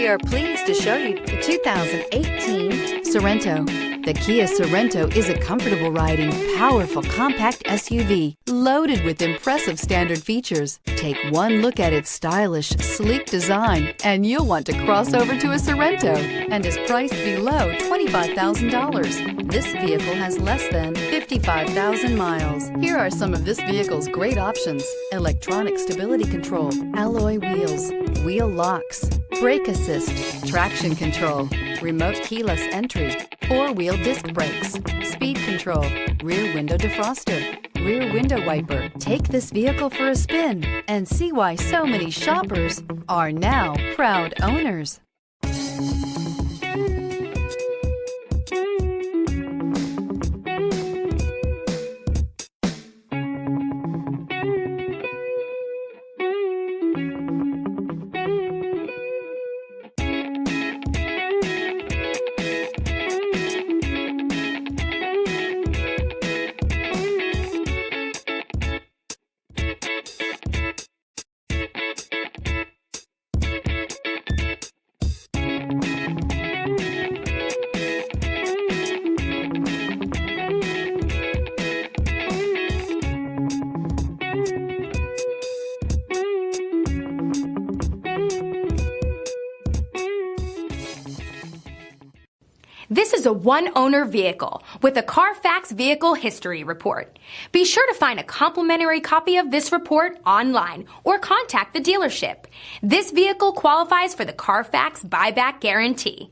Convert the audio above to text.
We are pleased to show you the 2018 Sorento. The Kia Sorento is a comfortable riding, powerful compact SUV loaded with impressive standard features. Take one look at its stylish, sleek design and you'll want to cross over to a Sorento, and is priced below $25,000. This vehicle has less than 55,000 miles. Here are some of this vehicle's great options: electronic stability control, alloy wheels, wheel locks, brake assist, traction control, remote keyless entry, four-wheel disc brakes, speed control, rear window defroster, rear window wiper. Take this vehicle for a spin and see why so many shoppers are now proud owners. This is a one-owner vehicle with a Carfax Vehicle History Report. Be sure to find a complimentary copy of this report online or contact the dealership. This vehicle qualifies for the Carfax Buyback Guarantee.